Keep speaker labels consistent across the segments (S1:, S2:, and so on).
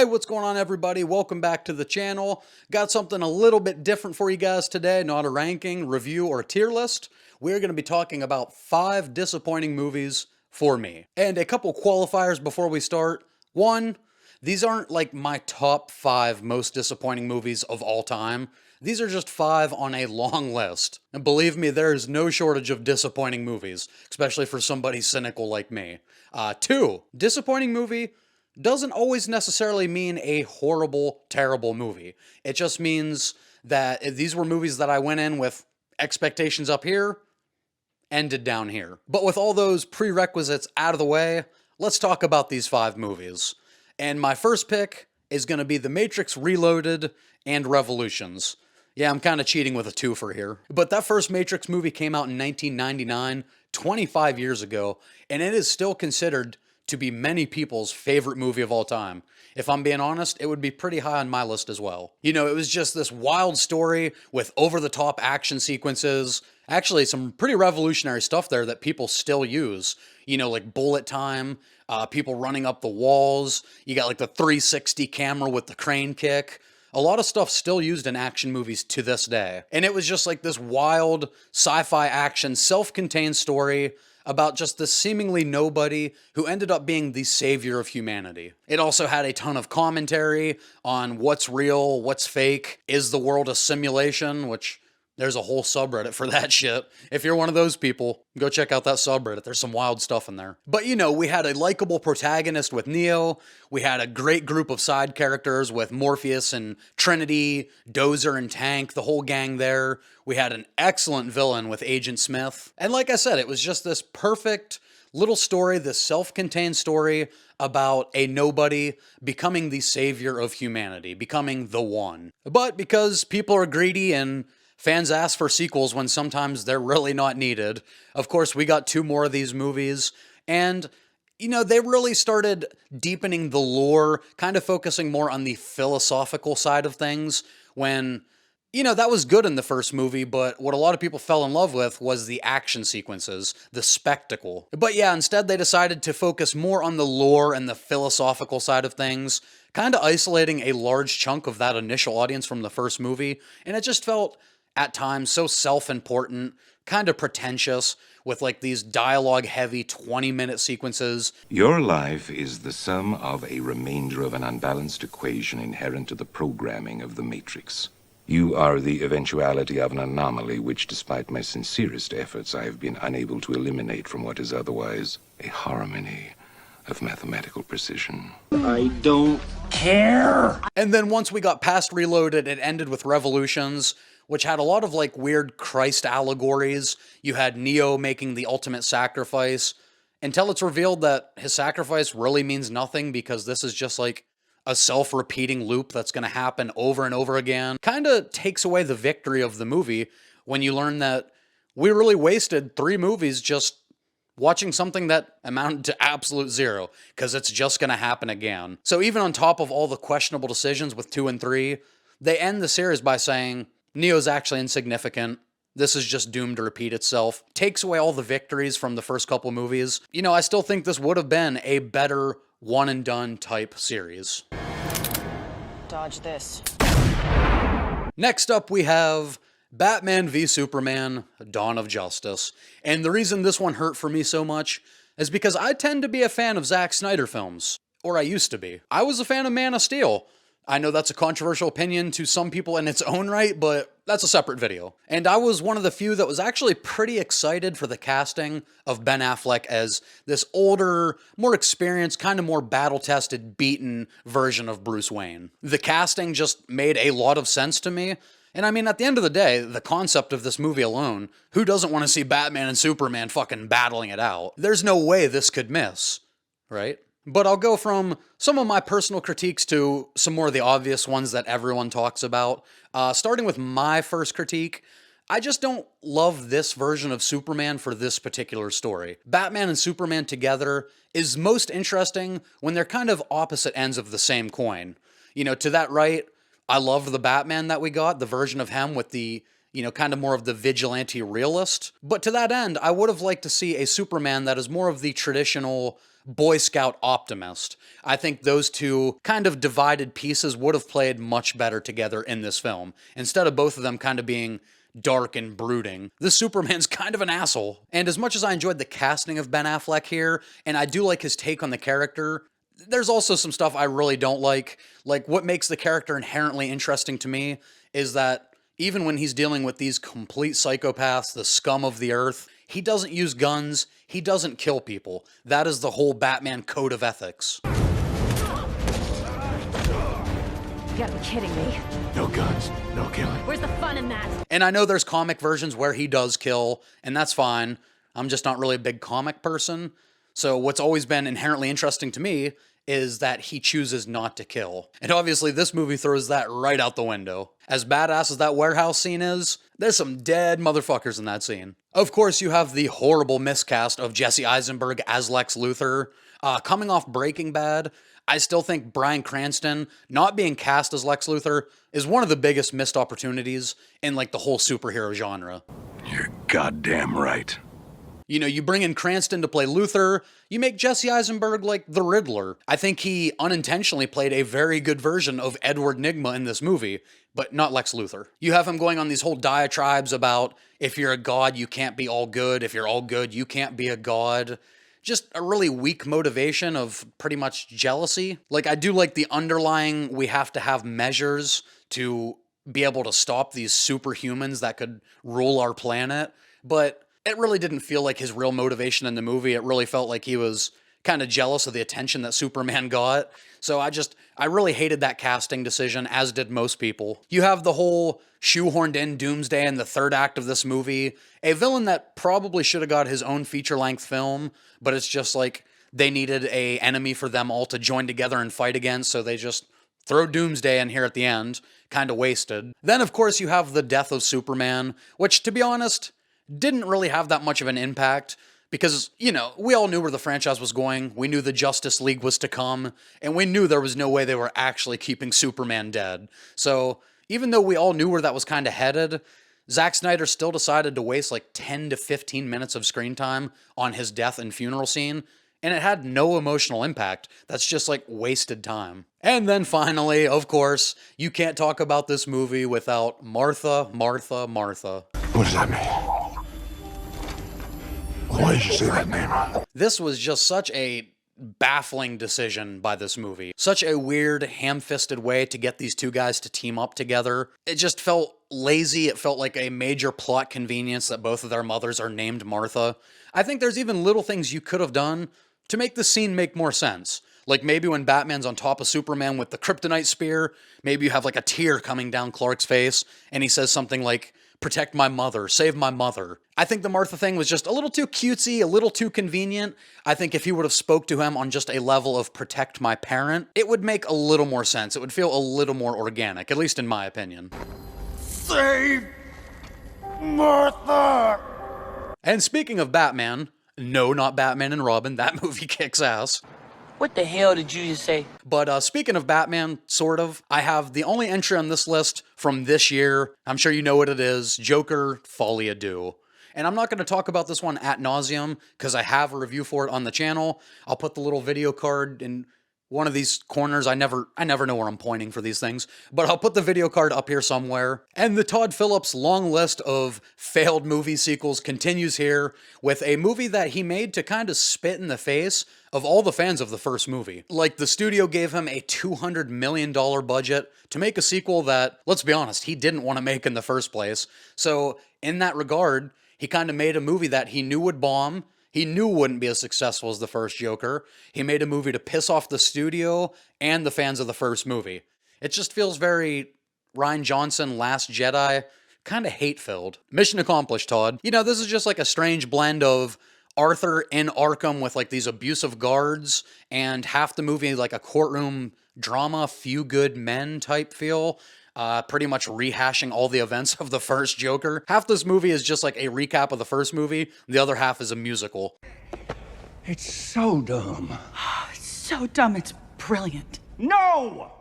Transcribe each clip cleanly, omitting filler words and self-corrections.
S1: Hey, what's going on, everybody? Welcome back to the channel. Got something a little bit different for you guys today. Not a ranking, review, or tier list. We're going to be talking about 5 disappointing movies for me. And a couple qualifiers before we start. One, these aren't like my top 5 most disappointing movies of all time. These are just 5 on a long list. And believe me, there is no shortage of disappointing movies, especially for somebody cynical like me. 2, disappointing movie doesn't always necessarily mean a horrible, terrible movie. It just means that these were movies that I went in with expectations up here, ended down here. But with all those prerequisites out of the way, let's talk about these 5 movies. And my first pick is going to be The Matrix Reloaded and Revolutions. Yeah, I'm kind of cheating with a twofer here. But that first Matrix movie came out in 1999, 25 years ago, and it is still considered to be many people's favorite movie of all time. If I'm being honest, it would be pretty high on my list as well. You know, it was just this wild story with over-the-top action sequences. Actually, some pretty revolutionary stuff there that people still use. You know, like bullet time, people running up the walls. You got like the 360 camera with the crane kick. A lot of stuff still used in action movies to this day. And it was just like this wild sci-fi action, self-contained story about just this seemingly nobody who ended up being the savior of humanity. It also had a ton of commentary on what's real, what's fake, is the world a simulation, which there's a whole subreddit for that shit. If you're one of those people, go check out that subreddit. There's some wild stuff in there. But you know, we had a likable protagonist with Neo. We had a great group of side characters with Morpheus and Trinity, Dozer and Tank, the whole gang there. We had an excellent villain with Agent Smith. And like I said, it was just this perfect little story, this self-contained story about a nobody becoming the savior of humanity, becoming the one. But because people are greedy and fans ask for sequels when sometimes they're really not needed. Of course, we got 2 more of these movies, and, you know, they really started deepening the lore, kind of focusing more on the philosophical side of things when, you know, that was good in the first movie, but what a lot of people fell in love with was the action sequences, the spectacle. But yeah, instead they decided to focus more on the lore and the philosophical side of things, kind of isolating a large chunk of that initial audience from the first movie, and it just felt at times so self-important, kind of pretentious, with like these dialogue-heavy 20-minute sequences.
S2: Your life is the sum of a remainder of an unbalanced equation inherent to the programming of the Matrix. You are the eventuality of an anomaly which, despite my sincerest efforts, I have been unable to eliminate from what is otherwise a harmony of mathematical precision.
S3: I don't care.
S1: And then once we got past Reloaded, it ended with Revolutions, which had a lot of like weird Christ allegories. You had Neo making the ultimate sacrifice until it's revealed that his sacrifice really means nothing because this is just like a self-repeating loop that's going to happen over and over again. Kind of takes away the victory of the movie when you learn that we really wasted 3 movies just watching something that amounted to absolute zero, because it's just going to happen again. So even on top of all the questionable decisions with 2 and 3, they end the series by saying, Neo's actually insignificant. This is just doomed to repeat itself. Takes away all the victories from the first couple movies. You know, I still think this would have been a better one-and-done type series.
S4: Dodge this.
S1: Next up, we have Batman v Superman: Dawn of Justice. And the reason this one hurt for me so much is because I tend to be a fan of Zack Snyder films. Or I used to be. I was a fan of Man of Steel. I know that's a controversial opinion to some people in its own right, but that's a separate video. And I was one of the few that was actually pretty excited for the casting of Ben Affleck as this older, more experienced, kind of more battle-tested, beaten version of Bruce Wayne. The casting just made a lot of sense to me. And I mean, at the end of the day, the concept of this movie alone, who doesn't want to see Batman and Superman fucking battling it out? There's no way this could miss, right? But I'll go from some of my personal critiques to some more of the obvious ones that everyone talks about. Starting with my first critique, I just don't love this version of Superman for this particular story. Batman and Superman together is most interesting when they're kind of opposite ends of the same coin. You know, to that right, I love the Batman that we got, the version of him with the you know, kind of more of the vigilante realist. But to that end, I would have liked to see a Superman that is more of the traditional Boy Scout optimist. I think those two kind of divided pieces would have played much better together in this film, instead of both of them kind of being dark and brooding. This Superman's kind of an asshole. And as much as I enjoyed the casting of Ben Affleck here, and I do like his take on the character, there's also some stuff I really don't like. Like, what makes the character inherently interesting to me is that even when he's dealing with these complete psychopaths, the scum of the earth, he doesn't use guns, he doesn't kill people. That is the whole Batman code of ethics.
S5: You gotta be kidding me.
S6: No guns, no killing.
S5: Where's the fun in that?
S1: And I know there's comic versions where he does kill, and that's fine. I'm just not really a big comic person. So what's always been inherently interesting to me is that he chooses not to kill. And obviously this movie throws that right out the window. As badass as that warehouse scene is, there's some dead motherfuckers in that scene. Of course, you have the horrible miscast of Jesse Eisenberg as Lex Luthor. Coming off Breaking Bad, I still think Bryan Cranston not being cast as Lex Luthor is one of the biggest missed opportunities in like the whole superhero genre.
S6: You're goddamn right.
S1: You know, you bring in Cranston to play Luthor, you make Jesse Eisenberg like the Riddler. I think he unintentionally played a very good version of Edward Nygma in this movie, but not Lex Luthor. You have him going on these whole diatribes about if you're a god, you can't be all good. If you're all good, you can't be a god. Just a really weak motivation of pretty much jealousy. Like, I do like the underlying, we have to have measures to be able to stop these superhumans that could rule our planet, but it really didn't feel like his real motivation in the movie. It really felt like he was kind of jealous of the attention that Superman got. So I really hated that casting decision, as did most people. You have the whole shoehorned in Doomsday in the third act of this movie, a villain that probably should have got his own feature-length film, but it's just like they needed a enemy for them all to join together and fight against, so they just throw Doomsday in here at the end. Kind of wasted. Then, of course, you have the death of Superman, which, to be honest, didn't really have that much of an impact because, you know, we all knew where the franchise was going. We knew the Justice League was to come, and we knew there was no way they were actually keeping Superman dead. So even though we all knew where that was kind of headed, Zack Snyder still decided to waste like 10 to 15 minutes of screen time on his death and funeral scene, and it had no emotional impact. That's just like wasted time. And then finally, of course, you can't talk about this movie without Martha, Martha, Martha.
S6: What does that mean? Why did you say that name?
S1: This was just such a baffling decision by this movie. Such a weird, ham-fisted way to get these two guys to team up together. It just felt lazy. It felt like a major plot convenience that both of their mothers are named Martha. I think there's even little things you could have done to make the scene make more sense. Like maybe when Batman's on top of Superman with the kryptonite spear, maybe you have like a tear coming down Clark's face, and he says something like, "Protect my mother, save my mother." I think the Martha thing was just a little too cutesy, a little too convenient. I think if he would have spoke to him on just a level of protect my parent, it would make a little more sense. It would feel a little more organic, at least in my opinion.
S6: Save Martha!
S1: And speaking of Batman, no, not Batman and Robin, that movie kicks ass.
S3: What the hell did you just say?
S1: But speaking of Batman, sort of, I have the only entry on this list from this year. I'm sure you know what it is. Joker, Folie à Deux. And I'm not going to talk about this one ad nauseum because I have a review for it on the channel. I'll put the little video card in one of these corners. I never know where I'm pointing for these things, but I'll put the video card up here somewhere. And the Todd Phillips long list of failed movie sequels continues here with a movie that he made to kind of spit in the face of all the fans of the first movie. Like, the studio gave him a $200 million budget to make a sequel that, let's be honest, he didn't want to make in the first place. So in that regard, he kind of made a movie that he knew would bomb. He knew wouldn't be as successful as the first Joker. He made a movie to piss off the studio and the fans of the first movie. It just feels very Rian Johnson, Last Jedi, kind of hate-filled. Mission accomplished, Todd. You know, this is just like a strange blend of Arthur in Arkham with like these abusive guards and half the movie like a courtroom drama, Few Good Men type feel. Pretty much rehashing all the events of the first Joker. Half this movie is just like a recap of the first movie. The other half is a musical.
S6: It's so dumb.
S7: It's so dumb, it's brilliant.
S6: No!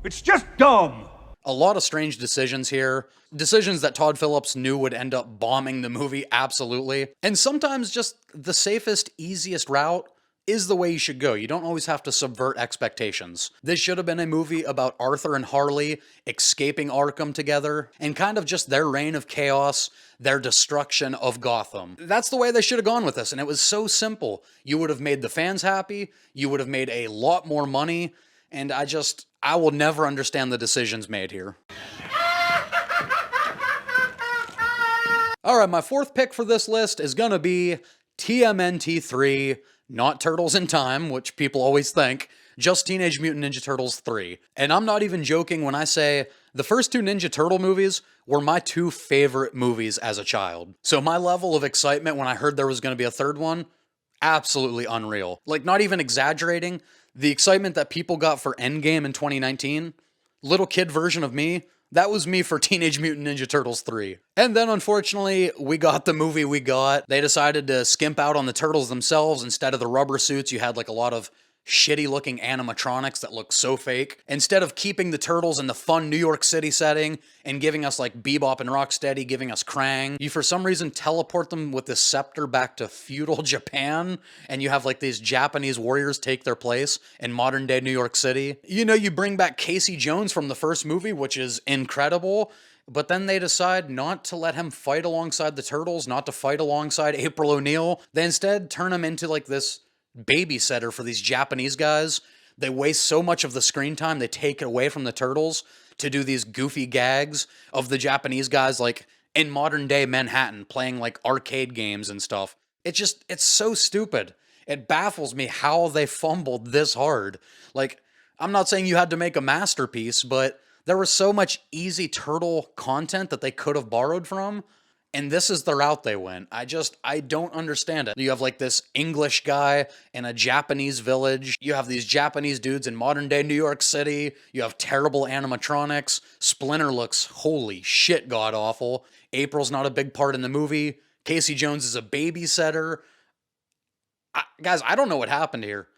S6: It's just dumb!
S1: A lot of strange decisions here. Decisions that Todd Phillips knew would end up bombing the movie, absolutely. And sometimes just the safest, easiest route is the way you should go. You don't always have to subvert expectations. This should have been a movie about Arthur and Harley escaping Arkham together and kind of just their reign of chaos, their destruction of Gotham. That's the way they should have gone with this, and it was so simple. You would have made the fans happy, you would have made a lot more money, and I will never understand the decisions made here. All right, my fourth pick for this list is gonna be TMNT 3, not Turtles in Time, which people always think, just Teenage Mutant Ninja Turtles 3. And I'm not even joking when I say the first two Ninja Turtle movies were my two favorite movies as a child. So my level of excitement when I heard there was gonna be a third one, absolutely unreal. Like, not even exaggerating, the excitement that people got for Endgame in 2019, little kid version of me, that was me for Teenage Mutant Ninja Turtles 3. And then unfortunately, we got the movie we got. They decided to skimp out on the turtles themselves. Instead of the rubber suits, you had like a lot of shitty looking animatronics that look so fake. Instead of keeping the turtles in the fun New York City setting and giving us like Bebop and Rocksteady, giving us Krang, you for some reason teleport them with the scepter back to feudal Japan, and you have like these Japanese warriors take their place in modern day New York City. You know, you bring back Casey Jones from the first movie, which is incredible, but then they decide not to let him fight alongside the turtles, not to fight alongside April O'Neil. They instead turn him into like this babysitter for these Japanese guys. They waste so much of the screen time, they take it away from the turtles to do these goofy gags of the Japanese guys like in modern day Manhattan playing like arcade games and stuff. It's so stupid. It baffles me how they fumbled this hard. Like, I'm not saying you had to make a masterpiece, but there was so much easy turtle content that they could have borrowed from. And this is the route they went. I don't understand it. You have like this English guy in a Japanese village. You have these Japanese dudes in modern day New York City. You have terrible animatronics. Splinter looks holy shit god awful. April's not a big part in the movie. Casey Jones is a babysitter. Guys, I don't know what happened here.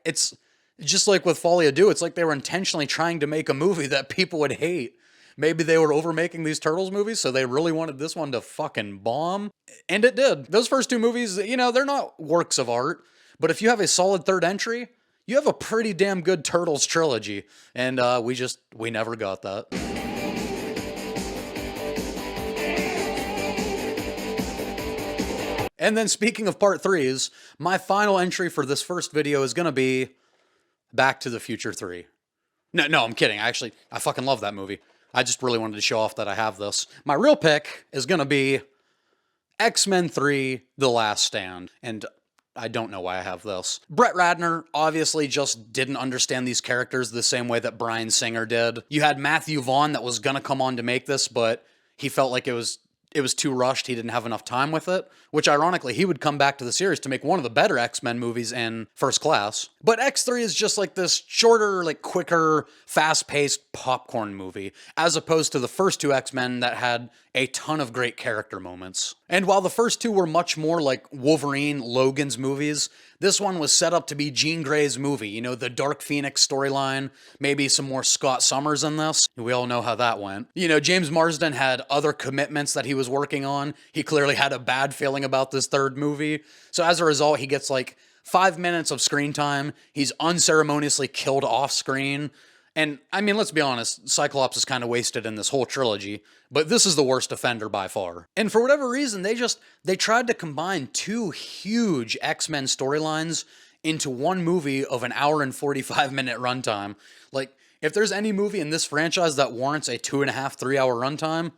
S1: It's just like with Folie à Deux. It's like they were intentionally trying to make a movie that people would hate. Maybe they were overmaking these Turtles movies, so they really wanted this one to fucking bomb. And it did. Those first two movies, you know, they're not works of art, but if you have a solid third entry, you have a pretty damn good Turtles trilogy. And we never got that. And then speaking of part threes, my final entry for this first video is gonna be Back to the Future 3. No, I'm kidding. I fucking love that movie. I just really wanted to show off that I have this. My real pick is going to be X-Men 3: The Last Stand. And I don't know why I have this. Brett Ratner obviously just didn't understand these characters the same way that Bryan Singer did. You had Matthew Vaughn that was going to come on to make this, but he felt like it was too rushed. He didn't have enough time with it, which ironically, he would come back to the series to make one of the better X-Men movies in First Class. But X3 is just like this shorter, like quicker, fast-paced popcorn movie, as opposed to the first two X-Men that had a ton of great character moments. And while the first two were much more like Wolverine, Logan's movies, this one was set up to be Jean Grey's movie. You know, the Dark Phoenix storyline, maybe some more Scott Summers in this. We all know how that went. You know, James Marsden had other commitments that he was working on. He clearly had a bad feeling about this third movie. So as a result, he gets like 5 minutes of screen time. He's unceremoniously killed off screen. And I mean, let's be honest, Cyclops is kind of wasted in this whole trilogy, but this is the worst offender by far. And for whatever reason, they tried to combine two huge X-Men storylines into one movie of an hour and 45-minute runtime. Like, if there's any movie in this franchise that warrants a 2.5, 3 hour runtime,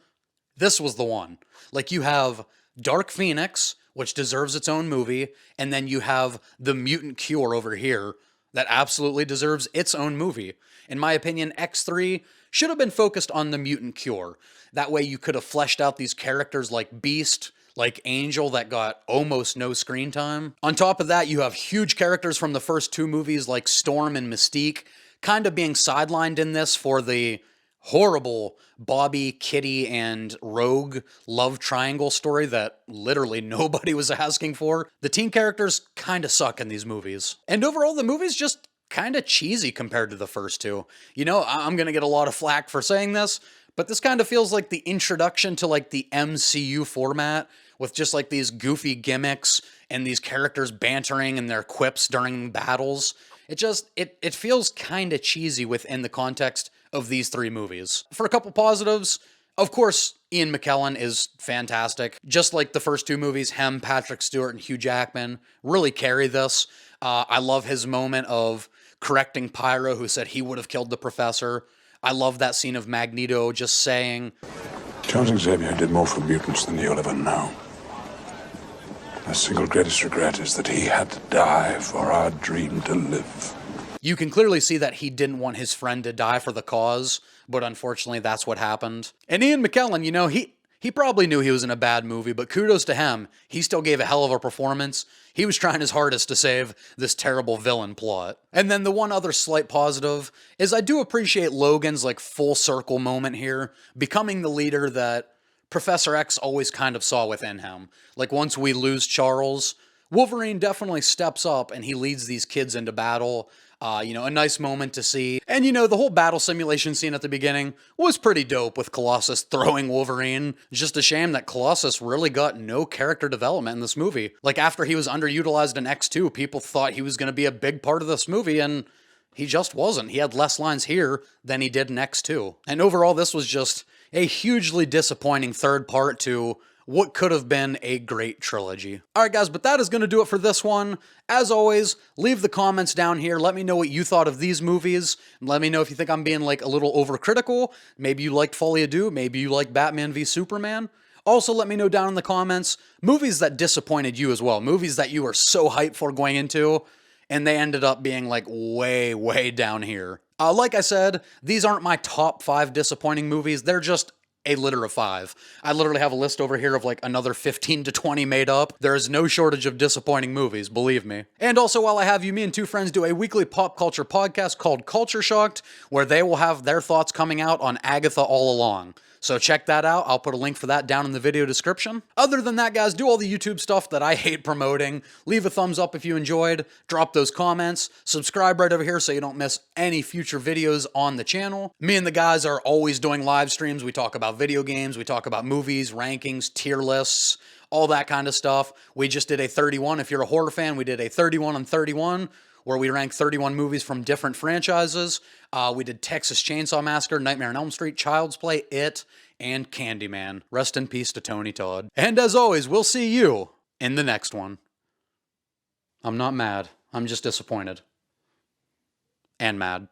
S1: this was the one. Like, you have Dark Phoenix, which deserves its own movie, and then you have the Mutant Cure over here that absolutely deserves its own movie. In my opinion, X3 should have been focused on the Mutant Cure. That way you could have fleshed out these characters like Beast, like Angel that got almost no screen time. On top of that, you have huge characters from the first two movies like Storm and Mystique kind of being sidelined in this for the horrible Bobby, Kitty, and Rogue love triangle story that literally nobody was asking for. The teen characters kind of suck in these movies. And overall, the movies just kind of cheesy compared to the first two. You know, I'm going to get a lot of flack for saying this, but this kind of feels like the introduction to like the MCU format with just like these goofy gimmicks and these characters bantering and their quips during battles. It feels kind of cheesy within the context of these three movies. For a couple positives, of course, Ian McKellen is fantastic. Just like the first two movies, him, Patrick Stewart, and Hugh Jackman really carry this. I love his moment of correcting Pyro, who said he would have killed the professor. I love that scene of Magneto just saying,
S6: Charles Xavier did more for mutants than you'll ever know. The single greatest regret is that he had to die for our dream to live.
S1: you can clearly see that he didn't want his friend to die for the cause, but unfortunately that's what happened. And Ian McKellen, you know, he probably knew he was in a bad movie, but kudos to him. He still gave a hell of a performance. He was trying his hardest to save this terrible villain plot. And then the one other slight positive is I do appreciate Logan's like full circle moment here, becoming the leader that Professor X always kind of saw within him. Like once we lose Charles, Wolverine definitely steps up and he leads these kids into battle. You know, a nice moment to see. And, you know, the whole battle simulation scene at the beginning was pretty dope with Colossus throwing Wolverine. It's just a shame that Colossus really got no character development in this movie. Like, after he was underutilized in X2, people thought he was going to be a big part of this movie, and he just wasn't. He had less lines here than he did in X2. And overall, this was just a hugely disappointing third part to what could have been a great trilogy. Alright guys, but that is going to do it for this one. As always, leave the comments down here. Let me know what you thought of these movies. Let me know if you think I'm being like a little overcritical. Maybe you liked Folie à Deux. Maybe you like Batman v Superman. Also, let me know down in the comments movies that disappointed you as well. Movies that you were so hyped for going into, and they ended up being like way, way down here. Like I said, these aren't my top 5 disappointing movies. They're just a litter of 5. I literally have a list over here of like another 15 to 20 made up. There is no shortage of disappointing movies, believe me. And also, while I have you, me and 2 friends do a weekly pop culture podcast called Culture Shocked, where they will have their thoughts coming out on Agatha All Along. So check that out. I'll put a link for that down in the video description. Other than that, guys, do all the YouTube stuff that I hate promoting. Leave a thumbs up if you enjoyed. Drop those comments. Subscribe right over here so you don't miss any future videos on the channel. Me and the guys are always doing live streams. We talk about video games. We talk about movies, rankings, tier lists, all that kind of stuff. We just did a 31. If you're a horror fan, we did a 31 on 31. Where we ranked 31 movies from different franchises. We did Texas Chainsaw Massacre, Nightmare on Elm Street, Child's Play, It, and Candyman. Rest in peace to Tony Todd. And as always, we'll see you in the next one. I'm not mad. I'm just disappointed. And mad.